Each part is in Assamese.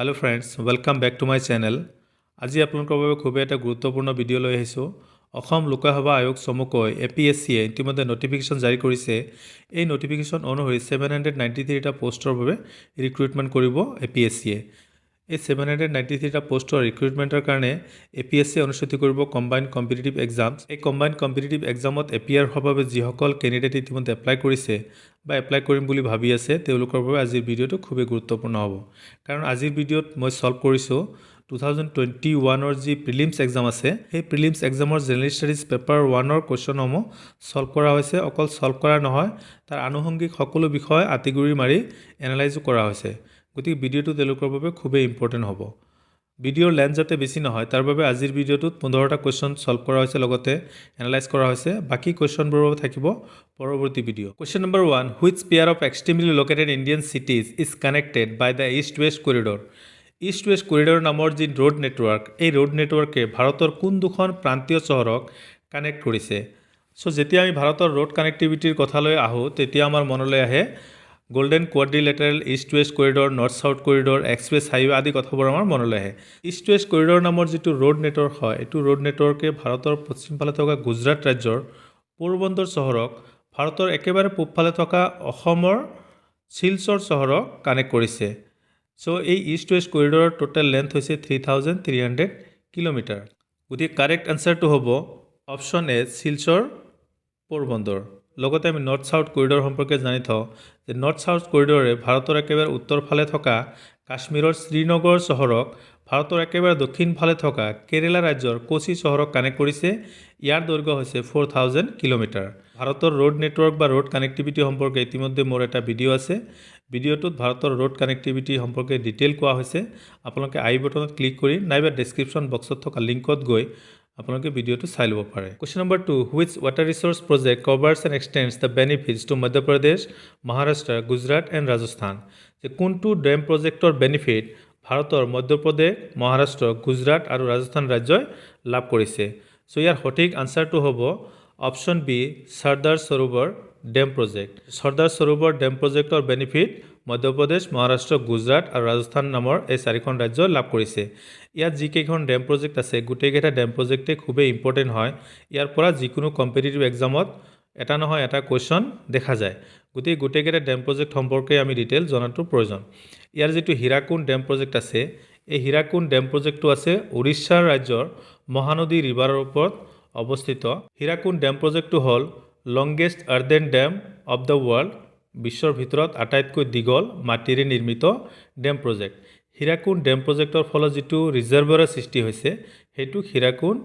Hello friends, welcome back to my channel. আজি আপোনালোকৰ বাবে খুব এটা গুৰুত্বপূৰ্ণ ভিডিঅ' লৈ আহিছোঁ। অসম লোকসেৱা আয়োগ চমুকৈ APSCয়ে ইতিমধ্যে নটিফিকেশ্যন জাৰি কৰিছে। এই নটিফিকেশ্যন অনুসৰি 793টা পোষ্টৰ বাবে ৰিক্ৰুটমেণ্ট কৰিব APSCয়ে। এই 793টা পোষ্টৰ ৰিক্ৰুটমেণ্টৰ কাৰণে APSCয়ে অনুষ্ঠিত কৰিব কম্বাইণ্ড কম্পিটিটিভ এক্সামছ। এই কম্বাইণ্ড কম্পিটিটিভ এক্সামত এপিয়াৰ হোৱাৰ বাবে যিসকল কেণ্ডিডেট ইতিমধ্যে এপ্লাই কৰিছে বা এপ্লাই কৰিম বুলি ভাবি আছে তেওঁলোকৰ বাবে আজিৰ ভিডিঅ'টো খুবেই গুৰুত্বপূৰ্ণ হ'ব। কাৰণ আজিৰ ভিডিঅ'ত মই সলভ কৰিছোঁ 2021ৰ যি প্ৰিলিমছ এক্সাম আছে সেই প্ৰিলিমছ এক্সামৰ জেনেৰেল ষ্টাডিজ পেপাৰ 1ৰ কুৱেশ্যনসমূহ সলভ কৰা হৈছে। অকল সলভ কৰা নহয়, তাৰ আনুষংগিক সকলো বিষয় আঁতিগুৰি মাৰি এনালাইজো কৰা হৈছে। গতিকে ভিডিঅ'টো তেওঁলোকৰ বাবে খুবেই ইম্পৰ্টেণ্ট হ'ব। ভিডিঅ'ৰ লেন্থ যাতে বেছি নহয় তাৰ বাবে আজিৰ ভিডিঅ'টোত 15টা কুৱেশ্যন সলভ কৰা হৈছে, লগতে এনালাইজ কৰা হৈছে। বাকী কুৱেশ্যনবোৰৰ বাবে থাকিব পৰৱৰ্তী ভিডিঅ'। Question number 1, which pair of extremely located Indian cities is connected by the east west corridor. East west corridor নামৰ যি ৰোড নেটৱৰ্ক, এই ৰোড নেটৱৰ্কে ভাৰতৰ কোন দুখন প্ৰান্তীয় চহৰক কানেক্ট কৰিছে। চ' যেতিয়া আমি ভাৰতৰ ৰোড কানেক্টিভিটিৰ কথালৈ আহোঁ তেতিয়া আমাৰ মনলৈ আহে golden quadrilateral east west corridor, north south corridor, express highway আদি কথাবোৰ আমাৰ মনলৈ আহে। ইষ্ট ৱেষ্ট কৰিডৰ নামৰ যিটো ৰোড নেটৱৰ্ক হয়, এইটো ৰোড নেটৱৰ্কে ভাৰতৰ পশ্চিমফালে থকা গুজৰাট ৰাজ্যৰ পোৰবন্দৰ চহৰক ভাৰতৰ একেবাৰে পূবফালে থকা অসমৰ শিলচৰ চহৰক কানেক্ট কৰিছে। চ' এই ইষ্ট ৱেষ্ট কৰিডৰৰ টোটেল লেন্থ হৈছে 3300 কিলোমিটাৰ। গতিকে কাৰেক্ট আনচাৰটো হ'ব অপশ্যন এ, শিলচৰ পোৰবন্দৰ। লগতে আমি নৰ্থ চাউথ কৰিডৰ সম্পৰ্কে জানি থওঁ যে নৰ্থ চাউথ কৰিডৰে ভাৰতৰ একেবাৰে উত্তৰ ফালে থকা কাশ্মীৰৰ শ্ৰীনগৰ চহৰক ভাৰতৰ একেবাৰে দক্ষিণ ফালে থকা কেৰেলা ৰাজ্যৰ কোচি চহৰক কানেক্ট কৰিছে। ইয়াৰ দৈৰ্ঘ্য হৈছে 4000 কিলোমিটাৰ। ভাৰতৰ ৰোড নেটৱৰ্ক বা ৰোড কানেক্টিভিটি সম্পৰ্কে ইতিমধ্যে মোৰ এটা ভিডিঅ' আছে। ভিডিঅ'টোত ভাৰতৰ ৰোড কানেক্টিভিটি সম্পৰ্কে ডিটেইল কোৱা হৈছে। আপোনালোকে আই বটনত ক্লিক কৰি নাইবা ডেছক্ৰিপশ্যন বক্সত থকা লিংকত গৈ আপোনালোকে ভিডিঅ'টো চাই ল'ব পাৰে। Question number 2, which water research project covers and extends the benefits to Madhya Pradesh, Maharashtra, Gujarat and Rajasthan. যে কোনটো ডেম প্ৰজেক্টৰ বেনিফিট ভাৰতৰ মধ্যপ্ৰদেশ, মহাৰাষ্ট্ৰ, গুজৰাট আৰু ৰাজস্থান ৰাজ্যই লাভ কৰিছে। চ' ইয়াৰ সঠিক আনচাৰটো হ'ব option B, Sardar Sarovar dam project. Sardar Sarovar dam প্ৰজেক্টৰ বেনিফিট মধ্যপ্ৰদেশ, মহাৰাষ্ট্ৰ, গুজৰাট আৰু ৰাজস্থান নামৰ এই 4খন ৰাজ্যই লাভ কৰিছে। ইয়াত যিকেইখন ডেম প্ৰজেক্ট আছে গোটেইকেইটা ডেম প্ৰজেক্টেই খুবেই ইম্পৰ্টেণ্ট হয়। ইয়াৰ পৰা যিকোনো কম্পিটিটিভ এক্সামত এটা নহয় এটা কুৱেশ্যন দেখা যায়। গতিকে গোটেইকেইটা ডেম প্ৰজেক্ট সম্পৰ্কে আমি ডিটেইল জনাটো প্ৰয়োজন। ইয়াৰ যিটো হীৰাকুণ্ড ডেম প্ৰজেক্ট আছে, এই হীৰাকুণ্ড ডেম প্ৰজেক্টটো আছে উৰিষ্যা ৰাজ্যৰ মহানদী ৰিভাৰৰ ওপৰত অৱস্থিত। হীৰাকুণ্ড ডেম প্ৰজেক্টটো হ'ল longest earthen dam of the world, বিশ্বৰ ভিতৰত আটাইতকৈ দীঘল মাটিৰে নিৰ্মিত ডেম প্ৰজেক্ট। হীৰাকুণ্ড ডেম প্ৰজেক্টৰ ফলত যিটো ৰিজাৰ্ভাৰৰ সৃষ্টি হৈছে সেইটো হীৰাকুণ্ড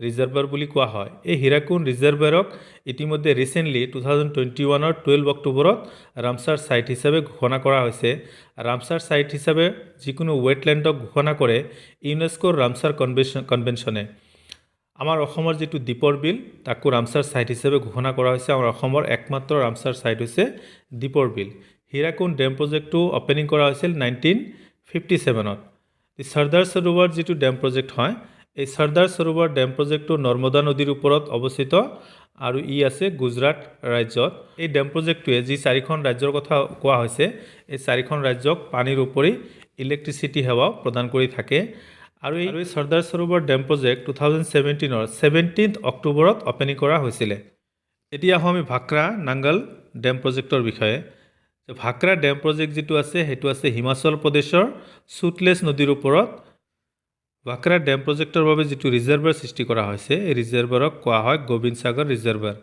ৰিজাৰ্ভাৰ বুলি কোৱা হয়। এই হীৰাকুণ্ড ৰিজাৰ্ভাৰক ইতিমধ্যে ৰিচেণ্টলি 2021ৰ 12 অক্টোবৰত ৰামছাৰ ছাইট হিচাপে ঘোষণা কৰা হৈছে। ৰামছাৰ ছাইট হিচাপে যিকোনো ৱেটলেণ্ডক ঘোষণা কৰে ইউনেস্কোৰ ৰামছাৰ কনভেনশ্যনে। আমাৰ অসমৰ যিটো দীপৰ বিল তাকো ৰামছাৰ ছাইট হিচাপে ঘোষণা কৰা হৈছে। আমাৰ অসমৰ একমাত্ৰ ৰামছাৰ ছাইট হৈছে দীপৰ বিল। হীৰাকুণ্ড ডেম প্ৰজেক্টটো অপেনিং কৰা হৈছিল 1957ত। চৰ্দাৰ সৰোবৰ যিটো ডেম প্ৰজেক্ট হয়, এই চৰ্দাৰ সৰোবৰ ডেম প্ৰজেক্টটো নৰ্মদা নদীৰ ওপৰত অৱস্থিত আৰু ই আছে গুজৰাট ৰাজ্যত। এই ডেম প্ৰজেক্টটোৱে যি 4খন ৰাজ্যৰ কথা কোৱা হৈছে এই 4খন ৰাজ্যক পানীৰ উপৰি ইলেক্ট্ৰিচিটি সেৱাও প্ৰদান কৰি থাকে। আৰু এই চৰ্দাৰ সৰোবৰ ডেম প্ৰজেক্ট 2017ৰ 17 অক্টোবৰত অপেনিং কৰা হৈছিলে। এতিয়া আহোঁ আমি ভাক্ৰা নাংগল ডেম প্ৰজেক্টৰ বিষয়ে। ভাক্ৰা ডেম প্ৰজেক্ট যিটো আছে সেইটো আছে হিমাচল প্ৰদেশৰ সুতলেজ নদীৰ ওপৰত। ভাক্ৰা ডেম প্ৰজেক্টৰ বাবে যিটো ৰিজাৰ্ভাৰ সৃষ্টি কৰা হৈছে এই ৰিজাৰ্ভাৰক কোৱা হয় গোবিন্দ সাগৰ ৰিজাৰ্ভাৰ।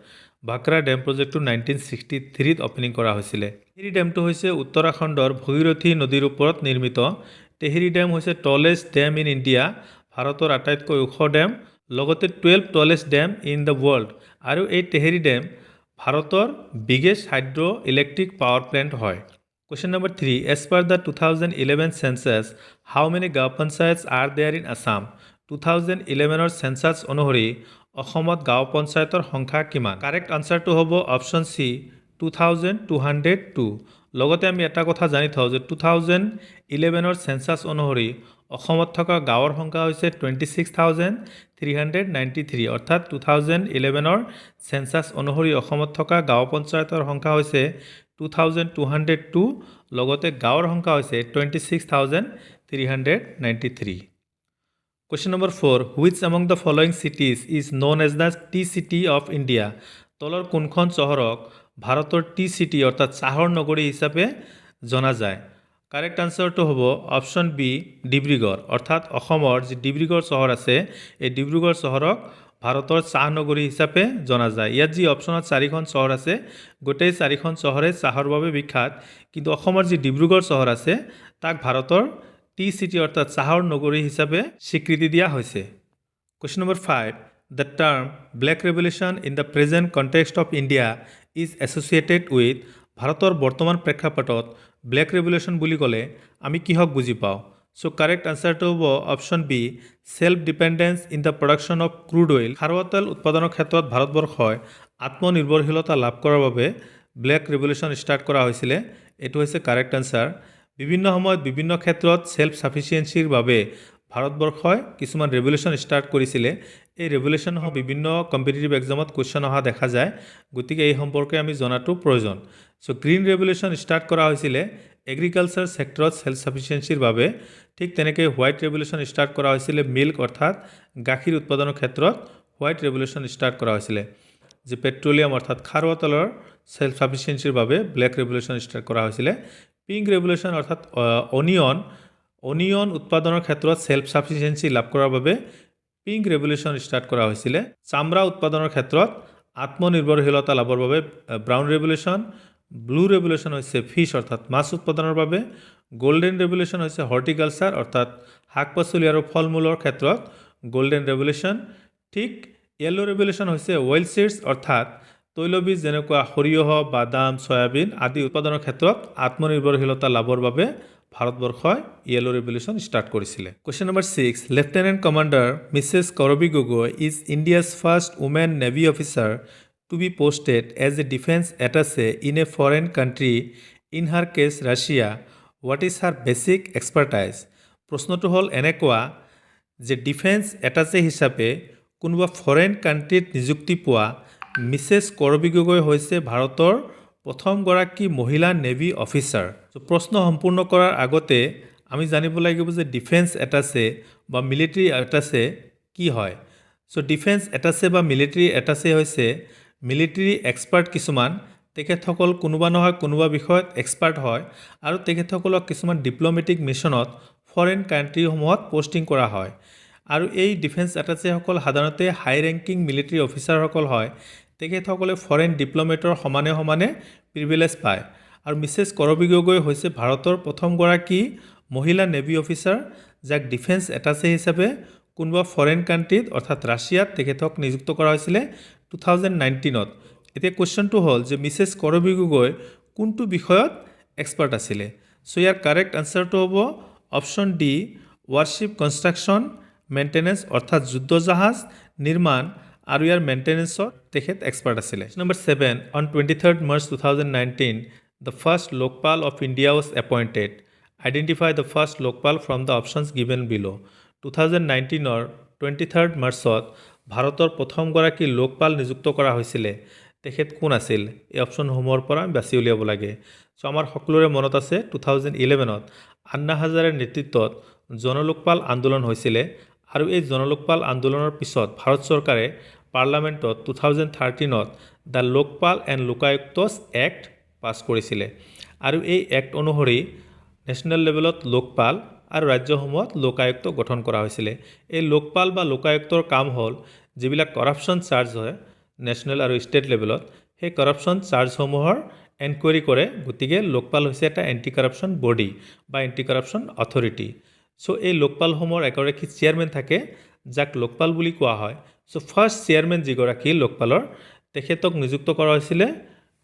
ভাক্ৰা ডেম প্ৰজেক্টটো 1963ত অপেনিং কৰা হৈছিলে। টেহৰী ডেমটো হৈছে উত্তৰাখণ্ডৰ ভগীৰথী নদীৰ ওপৰত নিৰ্মিত। টেহৰী ডেম হৈছে টলেষ্ট ডেম ইন ইণ্ডিয়া, ভাৰতৰ আটাইতকৈ ওখ ডেম, লগতে 12 tallest dam in the world. আৰু এই টেহৰী ডেম ভাৰতৰ biggest hydro' electric power plant হয়। Question number 3, as per the 2011 census how many gaon panchayats are there in Assam. 2011ৰ চেঞ্চাছ অনুসৰি অসমত গাঁও পঞ্চায়তৰ সংখ্যা কিমান? কাৰেক্ট আনচাৰটো হ'ব অপশ্যন চি, 2202। লগতে আমি এটা কথা জানি থওঁ যে 2011ৰ চেঞ্চাছ অনুসৰি অসমত থকা গাঁৱৰ সংখ্যা হৈছে 26,393। অৰ্থাৎ 2011ৰ চেঞ্চাছ অনুসৰি অসমত থকা গাঁও পঞ্চায়তৰ সংখ্যা হৈছে 2202, লগতে গাঁৱৰ সংখ্যা হৈছে 26,393। 393. Question number 4. Which among the following cities is known as the tea city of India? তলৰ কোনখন চহৰক ভাৰতৰ টি চিটি অৰ্থাৎ চাহৰ নগৰী হিচাপে জনা যায়? কাৰেক্ট আনসাৰটো হ'ব অপশ্যন বি ডিব্ৰুগড় অৰ্থাৎ অসমৰ যি ডিব্ৰুগড় চহৰ আছে এই ডিব্ৰুগড় চহৰক ভাৰতৰ চাহ নগৰী হিচাপে জনা যায়। ইয়াত যি অপশ্যনত 4খন চহৰ আছে গোটেই 4খন চহৰে চাহৰ বাবে বিখ্যাত, কিন্তু অসমৰ যি ডিব্ৰুগড় চহৰ আছে তাক ভাৰতৰ টি চিটি অৰ্থাৎ চাহৰ নগৰী হিচাপে স্বীকৃতি দিয়া হৈছে। Question number 5. The term Black Revolution in the present context of India is associated with ভাৰতৰ বৰ্তমান প্ৰেক্ষাপটত ব্লেক ৰেভলিউশ্যন বুলি ক'লে আমি কিহক বুজি পাওঁ? সো কাৰেক্ট আনসাৰটো হ'ব option B self dependence in the production of crude oil. খাৰুৱা তেল উৎপাদনৰ ক্ষেত্ৰত ভাৰতবৰ্ষই আত্মনিৰ্ভৰশীলতা লাভ কৰাৰ বাবে ব্লেক ৰেভলিউশ্যন ষ্টাৰ্ট কৰা হৈছিলে। এইটো হৈছে কাৰেক্ট আনসাৰ। বিভিন্ন সময়ত বিভিন্ন ক্ষেত্ৰত সেল্ফ সাফিচিয়েন্সিৰ বাবে ভাৰতবৰ্ষই কিছুমান ৰেভলিউশ্যন ষ্টাৰ্ট কৰিছিলে। এই ৰেভলিউশ্যন বিভিন্ন কম্পিটিটিভ এক্সামত কুৱেশ্যন অহা দেখা যায়, গতিকে এই সম্পৰ্কে আমি জনাটো প্ৰয়োজন। সো গ্ৰীণ ৰেভলিউশ্যন ষ্টাৰ্ট কৰা হৈছিলে এগ্ৰিকালচাৰ ছেক্টৰত সেল্ফ সাফিচিয়েন্সিৰ বাবে। ঠিক তেনেকৈ হোৱাইট ৰেভলিউশ্যন ষ্টাৰ্ট কৰা হৈছিলে মিল্ক অৰ্থাৎ গাখীৰ উৎপাদনৰ ক্ষেত্ৰত হোৱাইট ৰেভলিউশ্যন ষ্টাৰ্ট কৰা হৈছিলে। যি পেট্ৰলিয়াম অৰ্থাৎ খাৰুৱা তেলৰ সেল্ফ সাফিচিয়েন্সিৰ বাবে ব্লেক ৰেভলিউশ্যন ষ্টাৰ্ট কৰা হৈছিলে। পিংক ৰেভলিউশ্যন অৰ্থাৎ অনিয়ন উৎপাদনৰ ক্ষেত্ৰত সেল্ফ সাফিচিয়েন্সি লাভ কৰাৰ বাবে পিংক ৰেভলিউশ্যন ষ্টাৰ্ট কৰা হৈছিলে। চামৰা উৎপাদনৰ ক্ষেত্ৰত আত্মনিৰ্ভৰশীলতা লাভৰ বাবে ব্ৰাউন ৰেভলিউশ্যন। ব্লু ৰেভলিউশ্যন হৈছে ফিছ অৰ্থাৎ মাছ উৎপাদনৰ বাবে। গোল্ডেন ৰেভলিউশ্যন হৈছে হৰ্টিকালচাৰ অৰ্থাৎ শাক পাচলি আৰু ফল মূলৰ ক্ষেত্ৰত গোল্ডেন ৰেভলিউশ্যন। ঠিক য়েল্লো ৰেভলিউশ্যন হৈছে অইল চিডছ অৰ্থাৎ তৈলবীজ যেনেকুৱা সৰিয়হ বাদাম চয়াবিন আদি উৎপাদনৰ ক্ষেত্ৰত আত্মনিৰ্ভৰশীলতা লাভৰ বাবে ভাৰতবৰ্ষই য়েল্লো ৰেভলিউশ্যন ষ্টাৰ্ট কৰিছিলে। Question number 6. Lieutenant commander Mrs Karabi Gogoi is India's first women navy officer to be posted as a defence attache in a foreign country in her case Russia. What is her basic expertise? প্ৰশ্নটো হ'ল এনেকুৱা যে ডিফেন্স এটাছে হিচাপে কোনোবা ফৰেন কাণ্ট্ৰিত নিযুক্তি পোৱা মিছেছ কৰবী গগৈ হৈছে ভাৰতৰ প্ৰথমগৰাকী মহিলা নেভি অফিচাৰ। প্ৰশ্ন সম্পূৰ্ণ কৰাৰ আগতে আমি জানিব লাগিব যে ডিফেন্স এটাছে বা মিলিটাৰী এটাছে কি হয়। সো ডিফেন্স এটাছে বা মিলিটাৰী এটাছে হৈছে মিলিটাৰী এক্সপাৰ্ট কিছুমান, তেখেতসকল কোনোবা নহয় কোনোবা বিষয়ত এক্সপাৰ্ট হয় আৰু তেখেতসকলক কিছুমান ডিপ্ল'মেটিক মিছনত ফৰেন কাণ্ট্ৰিসমূহত পষ্টিং কৰা হয়। আৰু এই ডিফেন্স এটাছেসকল সাধাৰণতে হাই ৰেংকিং মিলিটাৰী অফিচাৰসকল হয়। তেখেতসকলে ফৰেন ডিপ্ল'মেটৰ সমানে সমানে প্ৰিভিলেজ পায়। আৰু মিছেছ কৰবী গগৈ হৈছে ভাৰতৰ প্ৰথমগৰাকী মহিলা নেভি অফিচাৰ যাক ডিফেন্স এটাছে হিচাপে কোনোবা ফৰেন কাণ্ট্ৰিত অৰ্থাৎ ৰাছিয়াত তেখেতক নিযুক্ত কৰা হৈছিলে 2019ত। এতিয়া কুৱেশ্যনটো হ'ল যে মিছেছ কৰবী গগৈ কোনটো বিষয়ত এক্সপাৰ্ট আছিলে? সো ইয়াৰ কাৰেক্ট আনসাৰটো হ'ব option D warship construction maintenance অৰ্থাৎ যুদ্ধজাহাজ নিৰ্মাণ আৰু ইয়াৰ মেইনটেনেন্সত তেখেত এক্সপাৰ্ট আছিলে। Number 7. On 23rd March 2019 the first Lokpal of India was appointed. Identify the first Lokpal from the options given below. 2019ৰ 23rd মাৰ্চত ভাৰতৰ প্ৰথমগৰাকী লোকপাল নিযুক্ত কৰা হৈছিলে। তেখেত কোন আছিল? এই অপশ্যনসমূহৰ পৰা বাছি উলিয়াব লাগে। সো আমাৰ সকলোৰে মনত আছে 2011ত আন্না হাজাৰেৰ নেতৃত্বত জনলোকপাল আন্দোলন হৈছিলে আৰু এই জনলোকপাল আন্দোলনৰ পিছত ভাৰত চৰকাৰে পাৰ্লামেণ্টত 2013ত দ্য লোকপাল এণ্ড লোকায়ুক্তছ এক্ট পাছ কৰিছিলে। আৰু এই এক্ট অনুসৰি নেশ্যনেল লেভেলত লোকপাল আৰু ৰাজ্যসমূহত লোকায়ুক্ত গঠন কৰা হৈছিলে। এই লোকপাল বা লোকায়ুক্তৰ কাম হ'ল যিবিলাক কৰাপশ্যন চাৰ্জ হয় নেশ্যনেল আৰু ষ্টেট লেভেলত সেই কৰাপশ্যন চাৰ্জসমূহৰ এনকুৱাৰী কৰে। গতিকে লোকপাল হৈছে এটা এণ্টি কৰাপশ্যন বডি বা এণ্টি কৰাপশ্যন অথৰিটি। সো এই লোকপালসমূহৰ এগৰাকী চেয়াৰমেন থাকে যাক লোকপাল বুলি কোৱা হয়। সো ফাৰ্ষ্ট চেয়াৰমেন যিগৰাকী লোকপালৰ তেখেতক নিযুক্ত কৰা হৈছিলে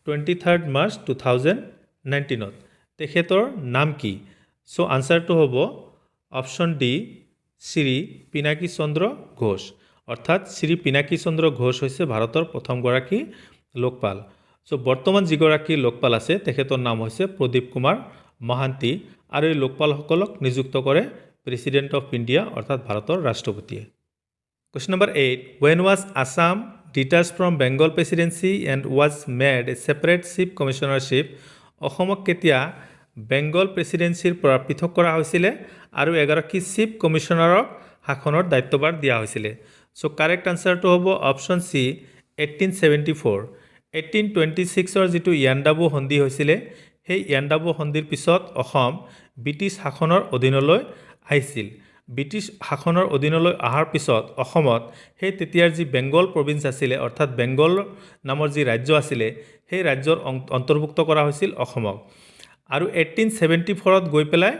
23rd March 2019ত। তেখেতৰ নাম কি? সো আনসাৰটো হ'ব অপশ্যন ডি শ্ৰী পিনাকী চন্দ্ৰ ঘোষ অৰ্থাৎ শ্ৰী পিনাকী চন্দ্ৰ ঘোষ হৈছে ভাৰতৰ প্ৰথমগৰাকী লোকপাল। সো বৰ্তমান যিগৰাকী লোকপাল আছে তেখেতৰ নাম হৈছে প্ৰদীপ কুমাৰ মহান্তি আৰু এই লোকপালসকলক নিযুক্ত কৰে প্ৰেছিডেণ্ট অফ ইণ্ডিয়া অৰ্থাৎ ভাৰতৰ ৰাষ্ট্ৰপতিয়ে। Question number 8. When was Assam detached from Bengal presidency and was made a separate chief commissionership? অসমক কেতিয়া বেংগল প্ৰেছিডেন্সিৰ পৰা পৃথক কৰা হৈছিলে আৰু 11 চিফ কমিশ্যনাৰক শাসনৰ দায়িত্বভাৰ দিয়া হৈছিল সো কাৰেক্ট আনসাৰটো হ'ব অপশন সি 1874 1826 যেটো ইয়াণ্ডাবু সন্ধি হৈছিল সেই ইয়াণ্ডাবু সন্ধিৰ পিছত অসম ব্ৰিটিছ শাসনৰ অধীনলৈ আহিছিল ব্ৰিটিছ শাসনৰ অধীনলৈ অহাৰ পিছত অসমত সেই তেতিয়াৰ যি বেংগল প্ৰভিন্স আছিল অৰ্থাৎ বেংগল নামৰ যি ৰাজ্য আছিল সেই ৰাজ্যৰ অন্তৰ্ভুক্ত কৰা হৈছিল অসমক আৰু 1874 ত গৈ পেলাই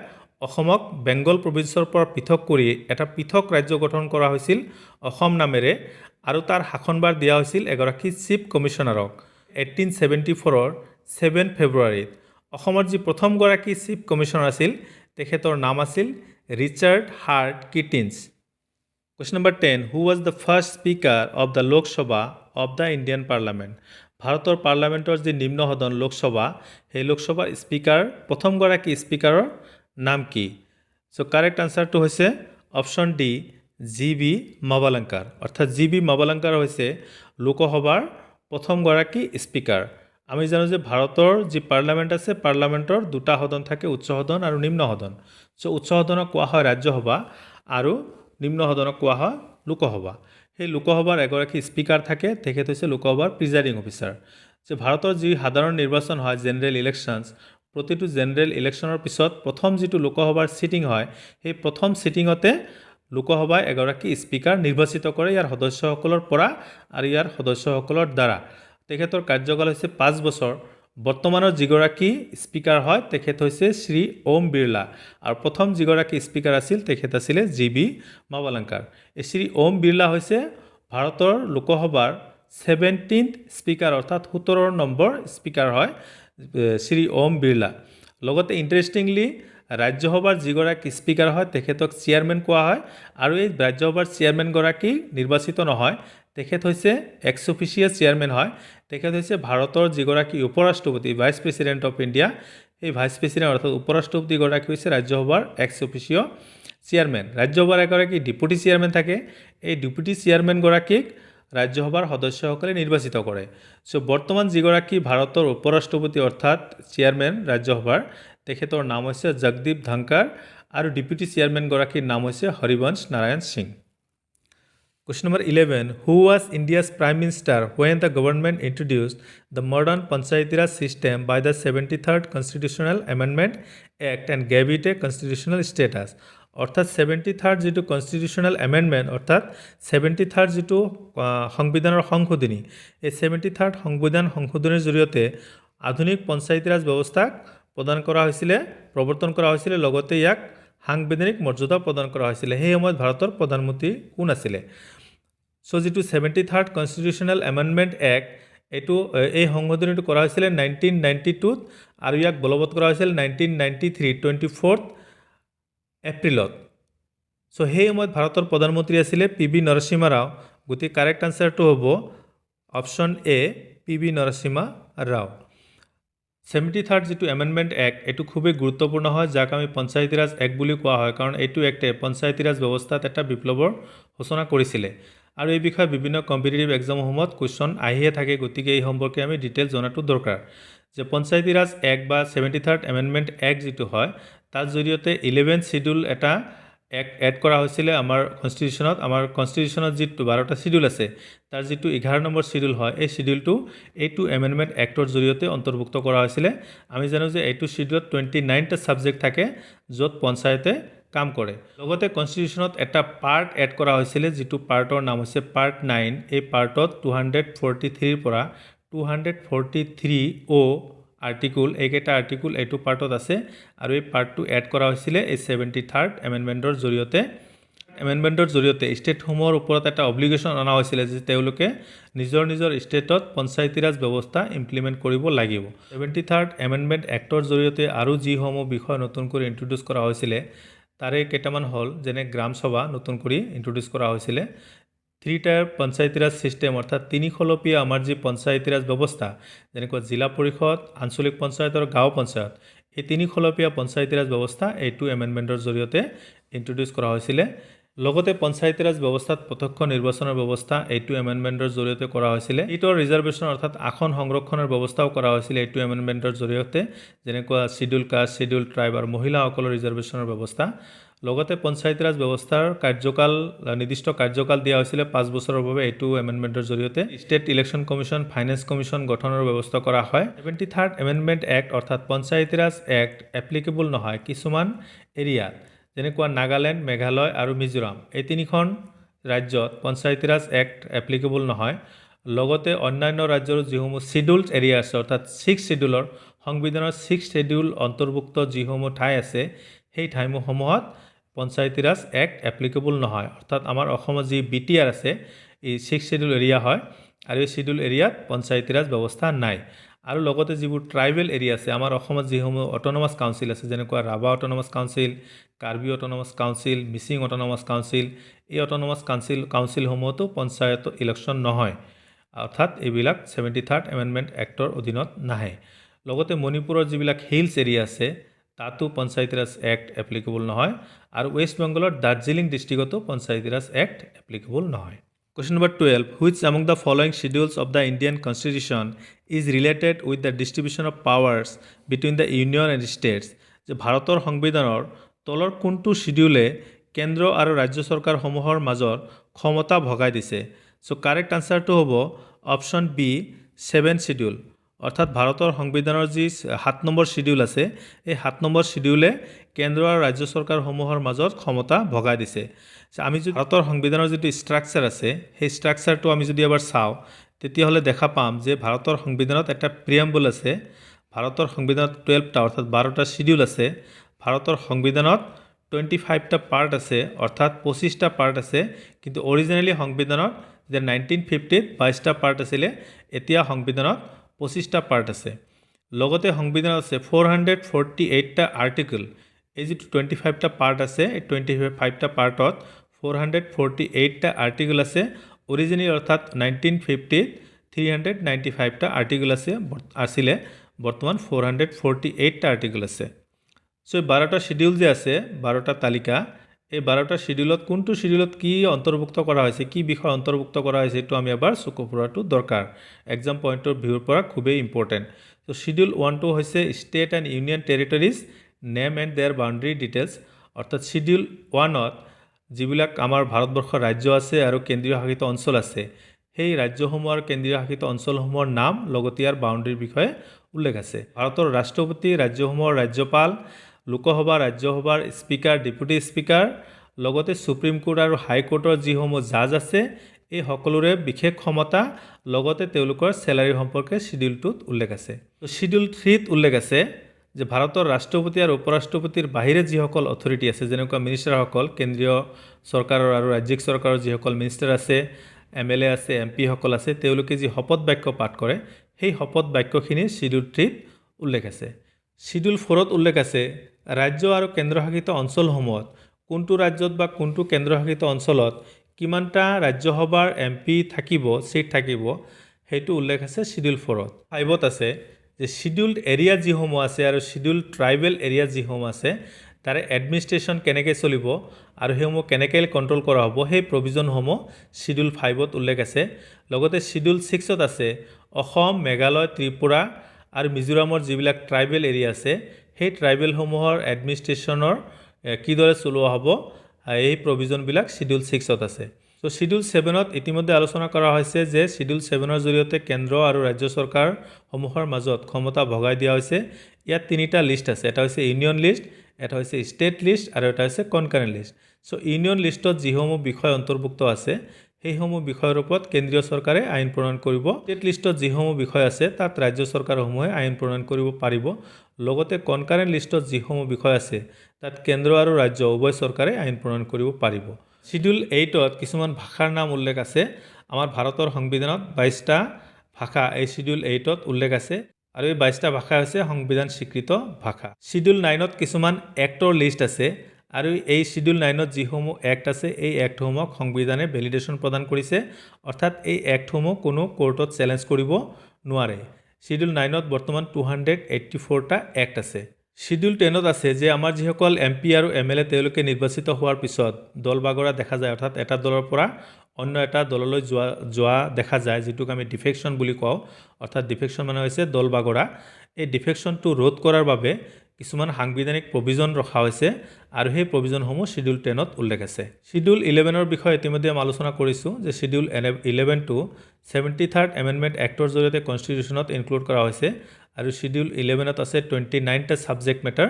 অসমক বেংগল প্ৰভিন্সৰ পৰা পৃথক কৰি এটা পৃথক ৰাজ্য গঠন কৰা হৈছিল অসম নামেৰে আৰু তাৰ শাসনভাৰ দিয়া হৈছিল 11 চিফ কমিশ্যনাৰক 1874 ৰ 7 ফেব্ৰুৱাৰীত অসমৰ যি প্ৰথম গৰাকী চিফ কমিশ্যনাৰ আছিল তেখেতৰ নাম আছিল Richard heart কিটিন্স Question number 10 Who was the first speaker of the Lok Sabha of the Indian Parliament ভাৰতৰ পাৰ্লামেণ্টৰ যি নিম্ন সদন লোকসভা সেই লোকসভাৰ স্পিকাৰ প্ৰথম গৰাকী স্পিকাৰৰ নাম কি সো কাৰেক্ট আনসাৰটো হৈছে অপশন ডি জি.বি. মাভালাঙ্কাৰ অৰ্থাৎ জি.বি. মাভালাঙ্কাৰ হৈছে লোকসভাৰ প্ৰথম গৰাকী স্পিকাৰ আমি জানো যে ভাৰতৰ যি পাৰ্লামেণ্ট আছে পাৰ্লামেণ্টৰ দুটা সদন থাকে উচ্চ সদন আৰু নিম্ন সদন সো উচ্চ সদনক কোৱা হয় ৰাজ্যসভা আৰু নিম্ন সদনক কোৱা হয় লোকসভা সেই লোকসভাৰ এগৰাকী স্পিকাৰ থাকে তেখেত হৈছে লোকসভাৰ প্ৰিজাইডিং অফিচাৰ যে ভাৰতৰ যি সাধাৰণ নিৰ্বাচন হয় জেনেৰেল ইলেকশ্যনছ প্ৰতিটো জেনেৰেল ইলেকশ্যনৰ পিছত প্ৰথম যিটো লোকসভাৰ সিটিং হয় সেই প্ৰথম সিটিংতে লোকসভাই এগৰাকী স্পিকাৰ নিৰ্বাচিত কৰে ইয়াৰ সদস্যসকলৰ পৰা আৰু ইয়াৰ সদস্যসকলৰ দ্বাৰা তেখেতৰ কাৰ্যকাল হৈছে 5 বছৰ বৰ্তমানৰ যিগৰাকী স্পিকাৰ হয় তেখেত হৈছে শ্ৰী ওম বিৰলা আৰু প্ৰথম যিগৰাকী স্পিকাৰ আছিল তেখেত আছিল জি.বি. মাভালাঙ্কাৰ এই শ্ৰী ওম বিৰলা হৈছে ভাৰতৰ লোকসভাৰ 17th স্পিকাৰ অৰ্থাৎ 17 নম্বৰ স্পিকাৰ হয় শ্ৰী ওম বিৰলা লগতে ইন্টাৰেষ্টিংলি ৰাজ্যসভাৰ যিগৰাকী স্পিকাৰ হয় তেখেতক চেয়াৰমেন কোৱা হয় আৰু এই ৰাজ্যসভাৰ চেয়াৰমেন গৰাকী নিৰ্বাচিত নহয় তেখেত হৈছে এক্স অফিচিয়েল চেয়াৰমেন হয় তেখেত হৈছে ভাৰতৰ যিগৰাকী উপৰাষ্ট্ৰপতি ভাইচ প্ৰেসিডেন্ট অফ ইণ্ডিয়া এই ভাইচ প্ৰেসিডেন্ট অৰ্থাৎ উপৰাষ্ট্ৰপতি গৰাকী হৈছে ৰাজ্যসভাৰ এক্স অফিচিয়েল চেয়াৰমেন ৰাজ্যসভাৰ এগৰাকী ডেপুটি চেয়াৰমেন থাকে এই ডেপুটি চেয়াৰমেন গৰাকীক ৰাজ্যসভাৰ সদস্যসকলে নিৰ্বাচিত কৰে সো বৰ্তমান যিগৰাকী ভাৰতৰ উপৰাষ্ট্ৰপতি অৰ্থাৎ চেয়াৰমেন ৰাজ্যসভাৰ তেখেতৰ নাম হৈছে জগদীপ ধনকাৰ আৰু ডেপুটি চেয়াৰমেন গৰাকীৰ নাম হৈছে Harivansh Narayan Singh Question number 11 Who was India's prime minister when the government introduced the modern Panchayati Raj system by the 73rd Constitutional Amendment Act and gave it a constitutional status অর্থাৎ 73rd যেটো কনস্টিটিউশনাল এমেন্ডমেন্ট অর্থাৎ 73rd যেটো সংবিধানৰ সংশোধনী এই 73rd সংবিধান সংশোধনীৰ জৰিয়তে আধুনিক পঞ্চায়তী ৰাজ ব্যৱস্থাক প্ৰদান কৰা হৈছিল প্ৰৱৰ্তন কৰা হৈছিল লগতে ইয়াক সাংবিধানিক মৰ্যাদা প্ৰদান কৰা হৈছিল সেই সময়ত ভাৰতৰ প্ৰধানমন্ত্ৰী কোন আছিল সো যেটো 73rd কনস্টিটিউশনাল এমেন্ডমেন্ট এক্ট এটো এই সংশোধনীটো কৰা হৈছিল 1992 আৰু ইয়াক বলবৎ কৰা হৈছিল 1993 24th এপ্ৰিলত সো সেই সময়ত ভাৰতৰ প্ৰধানমন্ত্ৰী আছিল পি.বি. নৰসিংহ ৰাও গতি কাৰেক্ট আনসাৰটো হ'ব option A PB. Narasimha Rao 73rd যেটো এমেন্ডমেন্ট এক্ট এটো খুবই গুৰুত্বপূৰ্ণ হয় যাক আমি পঞ্চায়তী ৰাজ এক্ট বুলি কোৱা হয় কাৰণ এইটো একটে পঞ্চায়তী ৰাজ ব্যৱস্থাত এটা বিপ্লৱৰ ঘোষণা কৰিছিল আৰু এই বিষয়ে বিভিন্ন কম্পিটিটিভ এক্সামসমূহত কোৱেশ্চন আহিয়ে থাকে গতিকে এই সম্পৰ্কে আমি ডিটেইল জনাটো দৰকাৰ যে পঞ্চায়তী ৰাজ এক্ট বা 73rd এমেন্ডমেন্ট এক্ট যেটো হয় তাৰ জৰিয়তে 11th শিডিউল এটা এড কৰা হৈছিল আমাৰ কনস্টিটিউশনত যি 12টা শিডিউল আছে তাৰ যেটো 11 নম্বৰ শিডিউল হয় এই শিডিউলটো এইটো এমেন্ডমেন্ট এক্টৰ জৰিয়তে অন্তৰ্ভুক্ত কৰা হৈছিল আমি জানো যে এইটো শিডিউলত 29টা সাবজেক্ট থাকে য'ত পঞ্চায়তে কাম কৰে লগতে কনস্টিটিউশনত এটা পাৰ্ট এড কৰা হৈছিল যেটো পাৰ্টৰ নাম হৈছে পাৰ্ট 9 এই পাৰ্টত 243 ৰ পৰা 243 ও আৰ্টিকল এইকেইটা আৰ্টিকল এইটো পাৰ্টত আছে আৰু এই পাৰ্টটো এড কৰা হৈছিল এই 73rd এমেন্ডমেন্টৰ জৰিয়তে ষ্টেটসমূহৰ ওপৰত এটা অব্লিগেশ্যন অনা হৈছিল যে তেওঁলোকে নিজৰ ষ্টেটত পঞ্চায়তী ৰাজ ব্যৱস্থা ইমপ্লিমেন্ট কৰিব লাগিব 73rd এমেন্ডমেন্ট এক্টৰ জৰিয়তে আৰু যিসমূহ বিষয় নতুন কৰি ইন্ট্ৰোডিউস কৰা হৈছিল তাৰে কেইটামান হল যেনে গ্ৰাম সভা নতুন কৰি ইন্ট্ৰোডিউস কৰা হৈছিল 3-tier পঞ্চায়তী ৰাজ সিস্টেম অৰ্থাৎ তিনিখলপীয়া আমাৰ যি পঞ্চায়তী ৰাজ ব্যৱস্থা যেনেকৈ জিলা পৰিষদ আঞ্চলিক পঞ্চায়ত আৰু গাঁও পঞ্চায়ত এই তিনিখলপীয়া পঞ্চায়তী ৰাজ ব্যৱস্থা এইটো এমেন্ডমেন্টৰ জৰিয়তে ইন্ট্ৰোডিউস কৰা হৈছিল লগতে পঞ্চায়তী ৰাজ ব্যৱস্থাত প্ৰত্যক্ষ নিৰ্বাচনৰ ব্যৱস্থা এইটো এমেন্ডমেন্টৰ জৰিয়তে কৰা হৈছিল ইটৰ ৰিজাৰ্ভেশ্যন অৰ্থাৎ আসন সংৰক্ষণৰ ব্যৱস্থাও কৰা হৈছিল এইটো এমেন্ডমেন্টৰ জৰিয়তে যেনেকৈ শিডিউল কাষ্ট শিডিউল ট্ৰাইব আৰু মহিলাসকলৰ ৰিজাৰ্ভেশ্যনৰ ব্যৱস্থা লগতে পঞ্চায়ত ৰাজ ব্যৱস্থাৰ কাৰ্যকাল নিৰ্দিষ্ট কাৰ্যকাল দিয়া হৈছিলে 5 বছৰৰ বাবে এইটো এমেণ্ডমেণ্টৰ জৰিয়তে state election commission finance commission গঠনৰ ব্যৱস্থা কৰা হয় 73rd এমেণ্ডমেণ্ট এক্ট অৰ্থাৎ পঞ্চায়ত ৰাজ এক্ট এপ্লিকেবল নহয় কিছুমান এৰিয়াত যেনেকুৱা নাগালেণ্ড মেঘালয় আৰু মিজোৰাম এই তিনিখন ৰাজ্যত পঞ্চায়ত ৰাজ এক্ট এপ্লিকেবল নহয় লগতে অন্যান্য ৰাজ্যৰ যিসমূহ শিডিউলড এৰিয়া আছে অৰ্থাৎ 6 শিডিউলৰ সংবিধানৰ 6 শিডিউল অন্তৰ্ভুক্ত যিসমূহ ঠাই আছে সেই ঠাইসমূহত পঞ্চায়ত ৰাজ এক্ট এপ্লিকেবল নহয় অৰ্থাৎ আমাৰ অসমত যি বিটিআৰ আছে এই 6 শিডিউল এৰিয়া হয় আৰু এই শিডিউল এৰিয়াত পঞ্চায়ত ৰাজ ব্যৱস্থা নাই আৰু লগতে যিবোৰ ট্ৰাইবেল এৰিয়া আছে আমাৰ অসমত যিসমূহ অট'নমাছ কাউন্সিল আছে যেনেকুৱা Rabha autonomous council Karbi autonomous council Mising autonomous council এই অট'নমাছ কাউন্সিলসমূহতো পঞ্চায়ত ইলেকশ্যন নহয় অৰ্থাৎ এইবিলাক 73rd এমেণ্ডমেণ্ট এক্টৰ অধীনত নাহে লগতে মণিপুৰৰ যিবিলাক হিলছ এৰিয়া আছে তাতো পঞ্চায়ত ৰাজ এক্ট এপ্লিকেবল নহয় আৰু ৱেষ্ট বেংগলৰ দাৰ্জিলিং ডিষ্ট্ৰিক্টতো পঞ্চায়ত ৰাজ এক্ট এপ্লিকেবল নহয় Question number 12. Which among the following schedules of the Indian Constitution is related with the distribution of powers between the Union and states? যে ভাৰতৰ সংবিধানৰ তলৰ কোনটো শিডিউলে কেন্দ্ৰ আৰু ৰাজ্য চৰকাৰসমূহৰ মাজৰ ক্ষমতা ভগাই দিছে সো কাৰেক্ট আনসাৰটো হ'ব অপশ্যন বি 7 শিডিউল অৰ্থাৎ ভাৰতৰ সংবিধানৰ যি 7 নম্বৰ শিডিউল আছে এই 7 নম্বৰ শিডিউলে কেন্দ্ৰ আৰু ৰাজ্য চৰকাৰসমূহৰ মাজত ক্ষমতা ভগাই দিছে আমি যদি ভাৰতৰ সংবিধানৰ যিটো ষ্ট্ৰাকচাৰ আছে সেই ষ্ট্ৰাকচাৰটো আমি যদি এবাৰ চাওঁ তেতিয়াহ'লে দেখা পাম যে ভাৰতৰ সংবিধানত এটা প্ৰিএম্বল আছে ভাৰতৰ সংবিধানত 12টা অৰ্থাৎ 12টা শিডিউল আছে ভাৰতৰ সংবিধানত 25টা পাৰ্ট আছে অৰ্থাৎ 25টা পাৰ্ট আছে কিন্তু অৰিজিনেলি সংবিধানত যে 1950ত 22টা পাৰ্ট আছিল এতিয়া সংবিধানত 25টা পাৰ্ট আছে লগতে সংবিধানত আছে 448টা আৰ্টিকল এই যে 25টা পাৰ্ট আছে এই 25টা পাৰ্টত 448টা আৰ্টিকল আছে অৰিজিনেলি অৰ্থাৎ 1950ত 395টা আৰ্টিকল আছিল বৰ্তমান 448টা আৰ্টিকল আছে সো 12টা শিডিউল যে আছে 12টা তালিকা এই 12টা শিডিউলত কোনটো শিডিউলত কি অন্তৰ্ভুক্ত কৰা হৈছে কি বিষয় অন্তৰ্ভুক্ত কৰা হৈছে এটো আমি এবাৰ চকু ফুৰাটো দৰকাৰ এক্সাম পইণ্টৰ ভিউৰ পৰা খুবেই ইম্পৰ্টেন্ট সো শিডিউল 1 টো হৈছে state and union territories name and their boundary details অৰ্থাৎ শিডিউল 1ত যিবিলাক আমাৰ ভাৰতবৰ্ষৰ ৰাজ্য আছে আৰু কেন্দ্ৰীয় শাসিত অঞ্চল আছে সেই ৰাজ্যসমূহ আৰু কেন্দ্ৰীয় শাসিত অঞ্চলসমূহৰ নাম লগতে ইয়াৰ বাউণ্ডাৰীৰ বিষয়ে উল্লেখ আছে ভাৰতৰ ৰাষ্ট্ৰপতি ৰাজ্যসমূহৰ ৰাজ্যপাল লোকসভা ৰাজ্যসভাৰ স্পিকাৰ ডেপুটি স্পিকাৰ লগতে সুপ্ৰিম কোৰ্ট আৰু হাই কোৰ্টৰ যিসমূহ জাজ আছে এই সকলোৰে বিশেষ ক্ষমতা লগতে তেওঁলোকৰ স্যালাৰি সম্পৰ্কে শিডিউলটোত উল্লেখ আছে তো শিডিউল 3ত উল্লেখ আছে যে ভাৰতৰ ৰাষ্ট্ৰপতি আৰু উপৰাষ্ট্ৰপতিৰ বাহিৰে যিসকল অথৰিটি আছে যেনেকুৱা মিনিষ্টাৰসকল কেন্দ্ৰীয় চৰকাৰৰ আৰু ৰাজ্যিক চৰকাৰৰ যিসকল মিনিষ্টাৰ আছে এমএলএ আছে এমপি সকল আছে তেওঁলোকে যি শপত বাক্য পাঠ কৰে সেই শপত বাক্যখিনি শিডিউল 3ত উল্লেখ আছে শিডিউল 4ত উল্লেখ আছে ৰাজ্য আৰু কেন্দ্ৰশাসিত অঞ্চলসমূহত কোনটো ৰাজ্যত বা কোনটো কেন্দ্ৰশাসিত অঞ্চলত কিমানটা ৰাজ্যসভাৰ এমপি থাকিব সিট থাকিব হেতু উল্লেখ আছে শিডিউল 4ত 5ত আছে যে শিডিউলড এৰিয়া যিসমূহ আছে আৰু শিডিউলড ট্ৰাইবেল এৰিয়া যিসমূহ আছে তাৰে এডমিনিষ্ট্ৰেশ্যন কেনেকৈ চলিব আৰু হেসমূহ কেনেকৈ কন্ট্ৰোল কৰা হ'ব সেই প্ৰভিজনসমূহ শিডিউল 5ত উল্লেখ আছে লগতে শিডিউল 6ত আছে অসম মেঘালয় ত্ৰিপুৰা আৰু মিজোৰামৰ যিবিলাক ট্ৰাইবেল এৰিয়া আছে সেই ট্ৰাইবেলসমূহৰ এডমিনিষ্ট্ৰেশ্যনৰ কিদৰে চলোৱা হ'ব এই প্ৰভিজনবিলাক শিডিউল 6ত আছে তো শিডিউল 7ত ইতিমধ্যে আলোচনা কৰা হৈছে যে শিডিউল 7ৰ জৰিয়তে কেন্দ্ৰ আৰু ৰাজ্য চৰকাৰসমূহৰ মাজত ক্ষমতা ভগাই দিয়া হৈছে ইয়াত তিনিটা লিষ্ট আছে এটা হৈছে ইউনিয়ন লিষ্ট এটা হৈছে ষ্টেট লিষ্ট আৰু এটা হৈছে কনকাৰেন্ট লিষ্ট সো ইউনিয়ন লিষ্টত যিসমূহ বিষয় অন্তৰ্ভুক্ত আছে সেইসমূহ বিষয়ৰ ওপৰত কেন্দ্ৰীয় চৰকাৰে আইন প্ৰণয়ন কৰিব ষ্টেট লিষ্টত যিসমূহ বিষয় আছে তাত ৰাজ্য চৰকাৰসমূহে আইন প্ৰণয়ন কৰিব পাৰিব লগতে কনকাৰেন্ট লিষ্টত যিসমূহ বিষয় আছে তাত কেন্দ্ৰ আৰু ৰাজ্য উভয় চৰকাৰে আইন প্ৰণয়ন কৰিব পাৰিব শিডিউল 8ত কিছুমান ভাষাৰ নাম উল্লেখ আছে আমাৰ ভাৰতৰ সংবিধানত 22টা ভাষা এই শিডিউল 8ত উল্লেখ আছে আৰু এই 22টা ভাষা হৈছে সংবিধান স্বীকৃত ভাষা শিডিউল 9ত কিছুমান এক্টৰ লিষ্ট আছে আৰু এই শিডিউল 9ত যিসমূহ এক্ট আছে এই এক্টসমূহক সংবিধানে ভেলিডেশ্যন প্ৰদান কৰিছে অৰ্থাৎ এই এক্টসমূহ কোনো কোৰ্টত চ্যালেঞ্জ কৰিব নোৱাৰে শিডিউল 9ত বৰ্তমান 284টা এক্ট আছে শিডিউল 10ত আছে যে আমাৰ যিসকল এমপি আৰু এমএলএ তেওঁলোকে নিৰ্বাচিত হোৱাৰ পিছত দল বাগৰা দেখা যায় অৰ্থাৎ এটা দলৰ পৰা অন্য এটা দললৈ যোৱা দেখা যায় যেটোক আমি ডিফেকশন বুলি কওঁ অৰ্থাৎ ডিফেকশন মানে হৈছে দল বাগৰা এই ডিফেকশনটো ৰোধ কৰাৰ বাবে কিছুমান সাংবিধানিক প্ৰভিজন ৰখা হৈছে আৰু সেই প্ৰভিজনসমূহ শিডিউল 10ত উল্লেখ আছে শিডিউল 11ৰ বিষয়ে ইতিমধ্যে আমি আলোচনা কৰিছোঁ যে শিডিউল 11টো 73rd এমেণ্ডমেণ্ট এক্টৰ জৰিয়তে কনষ্টিটিউশ্যনত ইনক্লুড কৰা হৈছে আৰু শিডিউল 11ত আছে 29টা ছাবজেক্ট মেটাৰ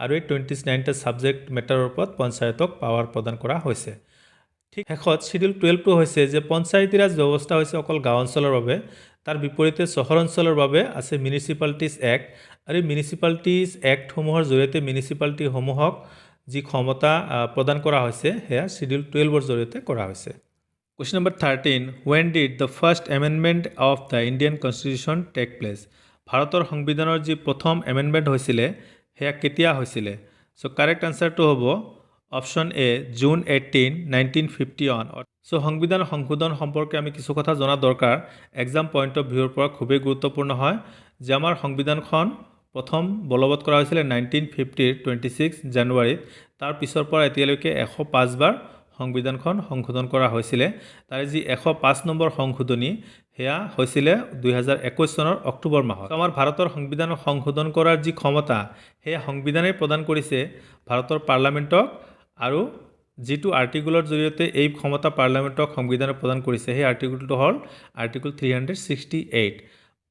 আৰু এই 29টা ছাবজেক্ট মেটাৰৰ ওপৰত পঞ্চায়তক পাৱাৰ প্ৰদান কৰা হৈছে ঠিক শেষত শিডিউল 12টো হৈছে যে পঞ্চায়তী ৰাজ ব্যৱস্থা হৈছে অকল গাঁও অঞ্চলৰ বাবে তাৰ বিপৰীতে চহৰ অঞ্চলৰ বাবে আছে মিউনিচিপালিটিজ এক্ট আৰু মিউনিচিপালিটিজ এক্টসমূহৰ জৰিয়তে মিউনিচিপালিটিসমূহক যি ক্ষমতা প্ৰদান কৰা হৈছে সেয়া শিডিউল 12ৰ জৰিয়তে কৰা হৈছে Question number 13 When did the first amendment of the Indian Constitution take place? ভাৰতৰ সংবিধানৰ যি প্ৰথম এমেণ্ডমেণ্ট হৈছিলে সেয়া কেতিয়া হৈছিলে সো কাৰেক্ট আনসাৰটো হ'ব অপশন এ জুন 18 1951 সো সংবিধান সংশোধন সম্পৰ্কে আমি কিছু কথা জনা দৰকাৰ এক্সাম পইণ্ট অফ ভিউৰ পৰা খুবেই গুৰুত্বপূৰ্ণ হয় যে আমাৰ সংবিধানখন প্ৰথম বলবৎ কৰা হৈছিলে 1950 26 জানুৱাৰীত তাৰ পিছৰ পৰা এতিয়ালৈকে 105 বাৰ সংবিধানখন সংশোধন কৰা হৈছিলে তাৰে যি 105 নম্বৰ সংশোধনী হেয়া হৈছিলে 2021 চনৰ অক্টোবৰ মাহত আমাৰ ভাৰতৰ সংবিধান সংশোধন কৰাৰ যি ক্ষমতা হেয়া সংবিধানে প্ৰদান কৰিছে ভাৰতৰ পাৰ্লামেণ্টক আৰু যেটো আৰ্টিকুলৰ জৰিয়তে এই ক্ষমতা পাৰ্লামেণ্টক সংবিধানে প্ৰদান কৰিছে সেই আৰ্টিকুলটো হ'ল আৰ্টিকুল 368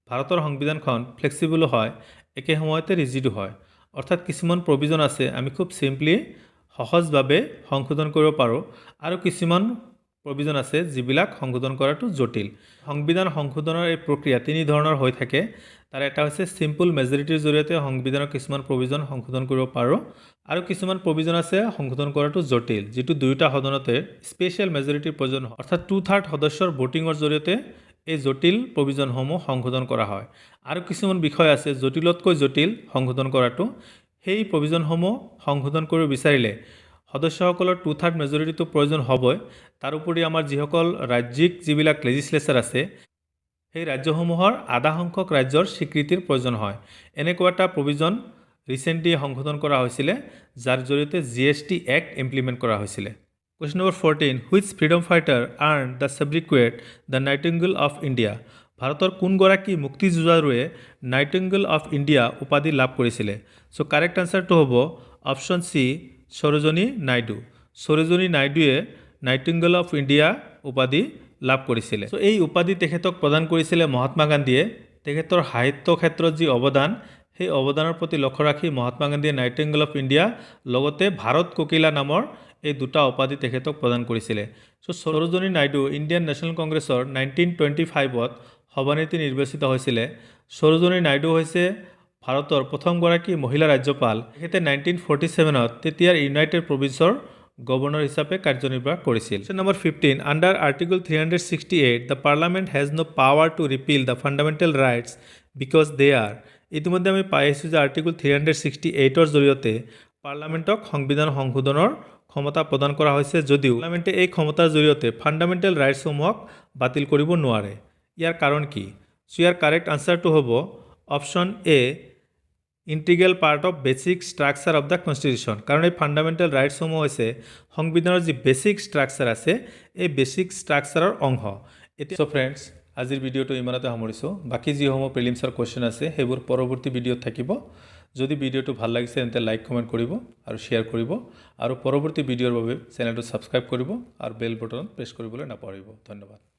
ভাৰতৰ সংবিধানখন ফ্লেক্সিবল হয় একে সময়তে ৰিজিড হয় অৰ্থাৎ কিছুমান প্ৰভিজন আছে আমি খুব সিম্পলি সহজভাৱে সংশোধন কৰিব পাৰো আৰু কিছুমান প্ৰভিজন আছে যিবিলাক সংশোধন কৰাটো জটিল সংবিধান সংশোধনৰ এই প্ৰক্ৰিয়া তিনি ধৰণৰ হৈ থাকে তাৰ এটা হৈছে সিম্পল মেজৰিটিৰ জৰিয়তে সংবিধানৰ কিছুমান প্ৰভিজন সংশোধন কৰিব পাৰো আৰু কিছুমান প্ৰভিজন আছে সংশোধন কৰাটো জটিল যেটো দুইটা সদনতে স্পেশাল মেজৰিটিৰ প্ৰয়োজন হয় অৰ্থাৎ 2/3 সদস্যৰ ভোটিংৰ জৰিয়তে এই জটিল প্ৰভিজনসমূহ সংশোধন কৰা হয় আৰু কিছুমান বিষয় আছে জটিলতকৈ জটিল সংশোধন কৰাটো সেই প্ৰভিজনসমূহ সংশোধন কৰিব বিচাৰিলে সদস্যসকলৰ 2/3 মেজৰিটিটো প্ৰয়োজন হ'বই তাৰ উপৰি আমাৰ যিসকল ৰাজ্যিক যিবিলাক লেজিসলেচাৰ আছে সেই ৰাজ্যসমূহৰ আধা সংখ্যক ৰাজ্যৰ স্বীকৃতিৰ প্ৰয়োজন হয় এনেকুৱা এটা প্ৰভিজন ৰিসেন্টলি সংশোধন কৰা হৈছিল যাৰ জৰিয়তে জিএসটি এক্ট ইমপ্লিমেন্ট কৰা হৈছিল Question number 14 Which freedom fighter earned the sobriquet the Nightingale of India ভাৰতৰ কোন গৰাকী মুক্তি যুঁজাৰুৱে নাইটিঙ্গেল অফ ইণ্ডিয়া উপাধি লাভ কৰিছিল সো কাৰেক্ট আনসাৰটো হ'ব অপশন সি সৰোজনী নাইডু সৰোজনী নাইডুৱে নাইটিঙ্গেল অফ ইণ্ডিয়া উপাধি লাভ কৰিছিল সো এই উপাধি তেখেতক প্ৰদান কৰিছিল মহাত্মা গান্ধীয়ে তেখেতৰ সাহিত্য ক্ষেত্ৰত যি অৱদান সেই অৱদানৰ প্ৰতি লক্ষ্য ৰাখি মহাত্মা গান্ধীয়ে নাইটিঙ্গেল অফ ইণ্ডিয়া লগতে ভাৰত কোকিলা নামৰ এই দুটা উপাধি তেখেতক প্ৰদান কৰিছিল so Sarojini Naidu Indian national কংগ্ৰেছৰ 1925ত সভানেত্ৰী নিৰ্বাচিত হৈছিল সৰোজনী নাইডু হৈছে ভাৰতৰ প্ৰথম গৰাকী মহিলা ৰাজ্যপাল তেখেতে 1947ত তেতিয়াৰ ইউনাইটেড প্ৰভিন্সৰ গভৰ্ণৰ হিচাপে কাৰ্যনিৰ্বাহ কৰিছিল number 15 under article 368 the parliament has no power to repeal the fundamental rights because they are ইতিমধ্যে আমি পাইছো যে আৰ্টিকল 368ৰ জৰিয়তে পাৰ্লামেণ্টক সংবিধান সংশোধনৰ ক্ষমতা প্ৰদান কৰা হৈছে যদিও পাৰ্লামেণ্টে এই ক্ষমতাৰ জৰিয়তে ফান্ডামেন্টাল ৰাইটছসমূহক বাতিল কৰিব নোৱাৰে ইয়াৰ কাৰণ কি সো ইয়াৰ কাৰেক্ট আনসাৰটো হ'ব option A integral part of basic structure of the constitution কাৰণ এই ফান্ডামেন্টাল ৰাইটছসমূহ হৈছে সংবিধানৰ যি বেসিক স্ট্ৰাকচাৰ আছে এই বেসিক স্ট্ৰাকচাৰৰ অংশ এতিয়া সো ফ্ৰেন্ডছ আজিৰ ভিডিওটো ইমানতে সামৰিছো বাকি যিসমূহ প্ৰিলিমছৰ কোৱেশ্চন আছে সেইবোৰ পৰৱৰ্তী ভিডিওত থাকিব যদি ভিডিওটো ভাল লাগিছে তেন্তে লাইক কমেন্ট কৰিব আৰু শেয়াৰ কৰিব আৰু পৰৱৰ্তী ভিডিওৰ বাবে চেনেলটো সাবস্ক্ৰাইব কৰিব আৰু বেল বটন প্ৰেছ কৰিবলৈ নাপাহৰিব ধন্যবাদ